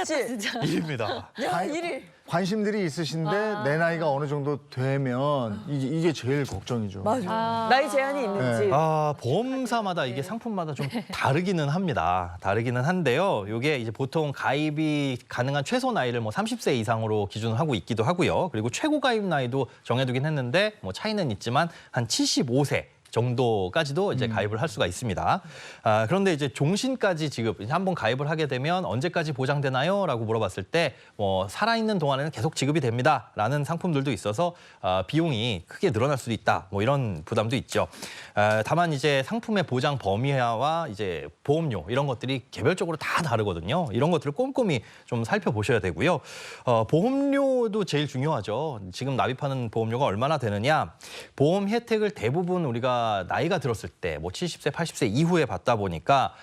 일이었다 진짜. 일입니다. 야, 일이. 관심들이 있으신데 내 나이가 어느 정도 되면 이게 제일 걱정이죠. 맞아. 나이 제한이 있는지. 보험사마다 이게 상품마다 좀 다르기는 합니다. 다르기는 한데요. 이게 이제 보통 가입이 가능한 최소 나이를 뭐 30세 이상으로 기준을 하고 있기도 하고요. 그리고 최고 가입 나이도 정해두긴 했는데 뭐 차이는 있지만 한 75세. 정도까지도 이제 가입을 할 수가 있습니다. 그런데 이제 종신까지 지급, 한번 가입을 하게 되면 언제까지 보장되나요? 라고 물어봤을 때 뭐 살아있는 동안에는 계속 지급이 됩니다. 라는 상품들도 있어서 비용이 크게 늘어날 수도 있다. 뭐 이런 부담도 있죠. 다만 이제 상품의 보장 범위와 이제 보험료 이런 것들이 개별적으로 다 다르거든요. 이런 것들을 꼼꼼히 좀 살펴보셔야 되고요. 보험료도 제일 중요하죠. 지금 납입하는 보험료가 얼마나 되느냐. 보험 혜택을 대부분 우리가 나이가 들었을 때 뭐 70세, 80세 이후에 받다 보니까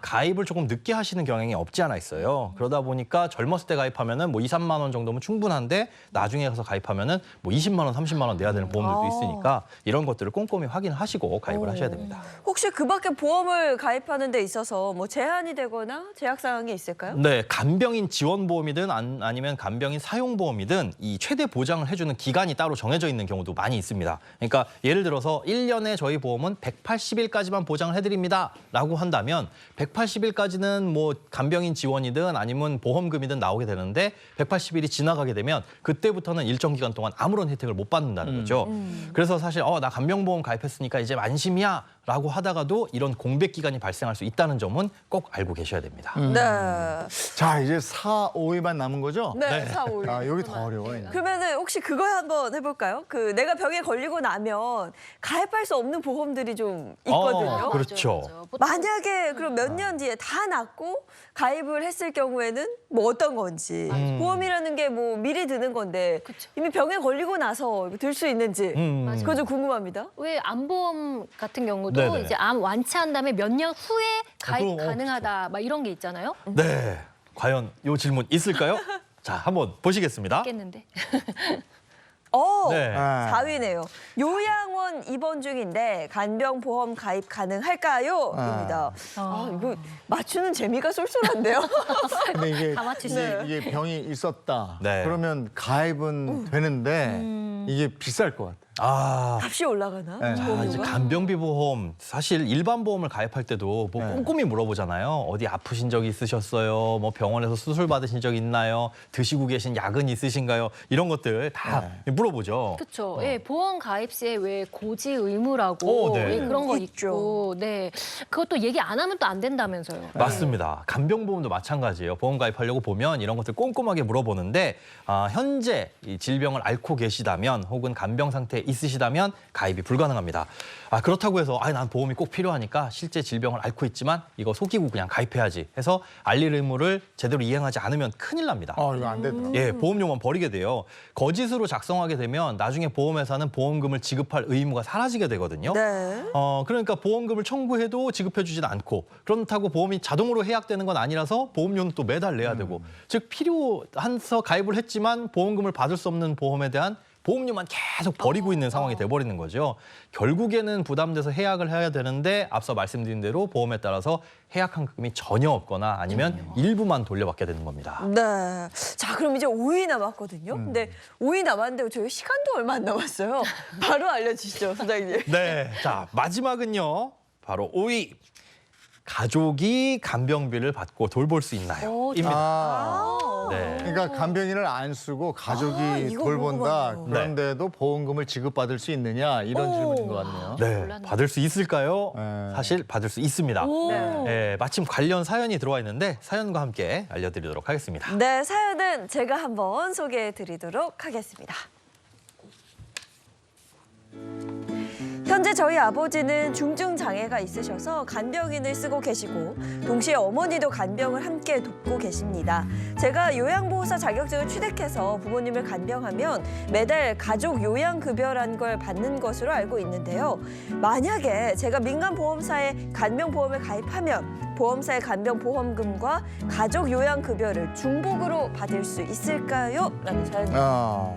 가입을 조금 늦게 하시는 경향이 없지 않아 있어요. 그러다 보니까 젊었을 때 가입하면은 뭐 2, 3만 원 정도면 충분한데 나중에 가서 가입하면은 뭐 20만 원, 30만 원 내야 되는 보험들도 있으니까 이런 것들을 꼼꼼히 확인하시고 가입을 하셔야 됩니다. 혹시 그 밖에 보험을 가입하는 데 있어서 뭐 제한이 되거나 제약 사항이 있을까요? 네, 간병인 지원보험이든 아니면 간병인 사용보험이든 이 최대 보장을 해주는 기간이 따로 정해져 있는 경우도 많이 있습니다. 그러니까 예를 들어서 1년에 저희 보험은 180일까지만 보장을 해드립니다라고 한다면 180일까지는 뭐 간병인 지원이든 아니면 보험금이든 나오게 되는데 180일이 지나가게 되면 그때부터는 일정 기간 동안 아무런 혜택을 못 받는다는 거죠. 그래서 사실 나 간병보험 가입했으니까 이제 만심이야 라고 하다가도 이런 공백 기간이 발생할 수 있다는 점은 꼭 알고 계셔야 됩니다. 네. 자, 이제 4, 5위만 남은 거죠? 네, 4, 5위. 여기 더 어려워요. 그러면은 혹시 그거 한번 해볼까요? 그 내가 병에 걸리고 나면 가입할 수 없는 보험들이 좀 있거든요. 그렇죠. 만약에 그럼 몇 년 뒤에 다 낫고 가입을 했을 경우에는 뭐 어떤 건지 보험이라는 게 뭐 미리 드는 건데 이미 병에 걸리고 나서 들 수 있는지 그거 좀 궁금합니다. 왜 암보험 같은 경우도 네네. 이제 암 완치한 다음에 몇 년 후에 가입 그럼, 가능하다 막 이런 게 있잖아요. 네, 과연 이 질문 있을까요? 자, 한번 보시겠습니다. 있겠는데. 네. 4위네요. 요양원 입원 중인데 간병보험 가입 가능할까요? 입니다. 이거 맞추는 재미가 쏠쏠한데요. 근데 이게, 다 맞추시네요. 이게 병이 있었다. 네. 그러면 가입은 되는데 이게 비쌀 것 같아요. 값이 올라가나? 네. 이제 보험료가? 간병비 보험, 사실 일반 보험을 가입할 때도 뭐 꼼꼼히 물어보잖아요. 어디 아프신 적 있으셨어요? 뭐 병원에서 수술 받으신 적 있나요? 드시고 계신 약은 있으신가요? 이런 것들 다 물어보죠. 그렇죠. 예, 보험 가입 시에 왜 고지 의무라고 네. 예, 그런 거 있죠. 있고, 네, 그것도 얘기 안 하면 또 안 된다면서요. 맞습니다. 간병보험도 마찬가지예요. 보험 가입하려고 보면 이런 것들 꼼꼼하게 물어보는데 현재 이 질병을 앓고 계시다면 혹은 간병 상태에 있으시다면 가입이 불가능합니다. 그렇다고 해서 난 보험이 꼭 필요하니까 실제 질병을 앓고 있지만 이거 속이고 그냥 가입해야지 해서 알릴 의무를 제대로 이행하지 않으면 큰일 납니다. 이거 안 되더라고요. 예, 보험료만 버리게 돼요. 거짓으로 작성하게 되면 나중에 보험회사는 보험금을 지급할 의무가 사라지게 되거든요. 네. 그러니까 보험금을 청구해도 지급해주진 않고 그렇다고 보험이 자동으로 해약되는 건 아니라서 보험료는 또 매달 내야 되고 즉 필요해서 가입을 했지만 보험금을 받을 수 없는 보험에 대한 보험료만 계속 버리고 있는 상황이 돼버리는 거죠. 결국에는 부담돼서 해약을 해야 되는데 앞서 말씀드린 대로 보험에 따라서 해약한 금이 전혀 없거나 아니면 일부만 돌려받게 되는 겁니다. 네. 자, 그럼 이제 5위 남았거든요. 근데 5위 남았는데 저희 시간도 얼마 안 남았어요. 바로 알려주시죠, 소장님. 네, 자 마지막은요. 바로 5위. 가족이 간병비를 받고 돌볼 수 있나요? 입니다. 네. 그러니까 간병인을 안 쓰고 가족이 이거 돌본다. 궁금하네요. 그런데도 보험금을 지급받을 수 있느냐 이런 질문인 것 같네요. 네, 받을 수 있을까요? 네. 사실 받을 수 있습니다. 네, 마침 관련 사연이 들어와 있는데 사연과 함께 알려드리도록 하겠습니다. 네, 사연은 제가 한번 소개해드리도록 하겠습니다. 현재 저희 아버지는 중증 장애가 있으셔서 간병인을 쓰고 계시고 동시에 어머니도 간병을 함께 돕고 계십니다. 제가 요양보호사 자격증을 취득해서 부모님을 간병하면 매달 가족 요양급여라는 걸 받는 것으로 알고 있는데요. 만약에 제가 민간보험사에 간병보험을 가입하면 보험사의 간병보험금과 가족 요양급여를 중복으로 받을 수 있을까요? 라는 사연입니다. 아,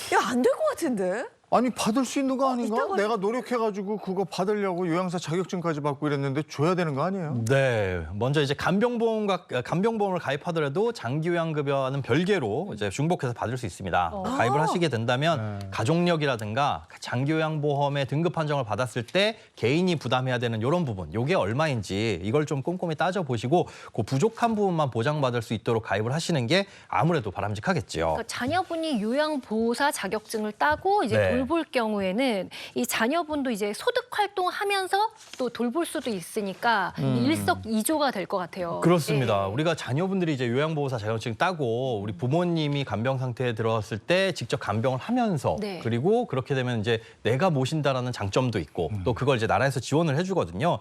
이거 안 될 것 같은데? 아니 받을 수 있는 거 아닌가? 있다고 내가 노력해가지고 그거 받으려고 요양사 자격증까지 받고 이랬는데 줘야 되는 거 아니에요? 네, 먼저 이제 간병보험을 가입하더라도 장기요양급여와는 별개로 이제 중복해서 받을 수 있습니다. 가입을 하시게 된다면 가족력이라든가 장기요양보험의 등급 판정을 받았을 때 개인이 부담해야 되는 이런 부분, 이게 얼마인지 이걸 좀 꼼꼼히 따져보시고 그 부족한 부분만 보장받을 수 있도록 가입을 하시는 게 아무래도 바람직하겠죠. 그러니까 자녀분이 요양보호사 자격증을 따고 이제 네. 돌볼 경우에는 이 자녀분도 이제 소득 활동하면서 또 돌볼 수도 있으니까 일석이조가 될 것 같아요. 그렇습니다. 예. 우리가 자녀분들이 이제 요양보호사 자격증 따고 우리 부모님이 간병 상태에 들어왔을 때 직접 간병을 하면서 네. 그리고 그렇게 되면 이제 내가 모신다라는 장점도 있고 또 그걸 이제 나라에서 지원을 해주거든요.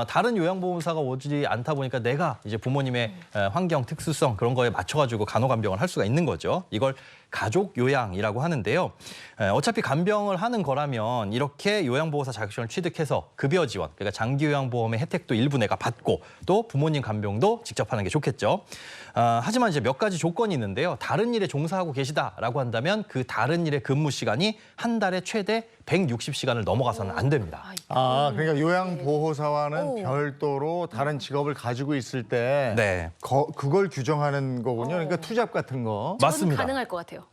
다른 요양보호사가 오지 않다 보니까 내가 이제 부모님의 환경 특수성 그런 거에 맞춰가지고 간호간병을 할 수가 있는 거죠. 이걸 가족 요양이라고 하는데요. 어차피 간병을 하는 거라면 이렇게 요양보호사 자격증을 취득해서 급여 지원, 그러니까 장기요양보험의 혜택도 일부 내가 받고 또 부모님 간병도 직접 하는 게 좋겠죠. 하지만 이제 몇 가지 조건이 있는데요. 다른 일에 종사하고 계시다라고 한다면 그 다른 일의 근무 시간이 한 달에 최대 160시간을 넘어가서는 안 됩니다. 아, 그러니까 요양보호사와는 오. 별도로 다른 직업을 가지고 있을 때 네, 그걸 규정하는 거군요. 그러니까 투잡 같은 거. 저는 맞습니다. 가능할 것 같아요.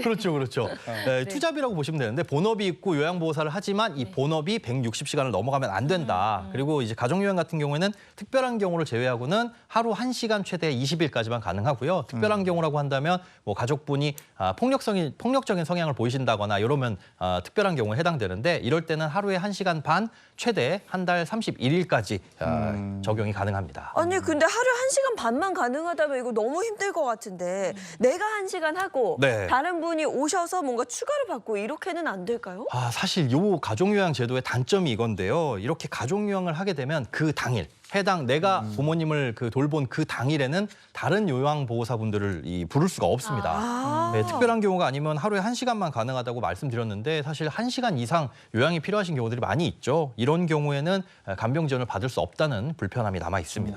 그렇죠, 그렇죠. 네, 투잡이라고 보시면 되는데 본업이 있고 요양보호사를 하지만 이 본업이 160시간을 넘어가면 안 된다. 그리고 이제 가족요양 같은 경우에는 특별한 경우를 제외하고는 하루 1시간 최대 20일까지만 가능하고요. 특별한 경우라고 한다면 뭐 가족분이 폭력적인 성향을 보이신다거나 이러면 특별한 경우에 해당되는데 이럴 때는 하루에 1시간 반, 최대 한 달 31일까지 적용이 가능합니다. 아니 근데 하루에 1시간 반만 가능하다면 이거 너무 힘들 것 같은데 내가 1시간 하고 네. 다른 분이 오셔서 뭔가 추가를 받고 이렇게는 안 될까요? 사실 요 가족요양 제도의 단점이 이건데요. 이렇게 가족요양을 하게 되면 그 당일 내가 부모님을 돌본 그 당일에는 다른 요양보호사분들을 부를 수가 없습니다. 네, 특별한 경우가 아니면 하루에 1시간만 가능하다고 말씀드렸는데 사실 1시간 이상 요양이 필요하신 경우들이 많이 있죠. 이런 경우에는 간병 지원을 받을 수 없다는 불편함이 남아 있습니다.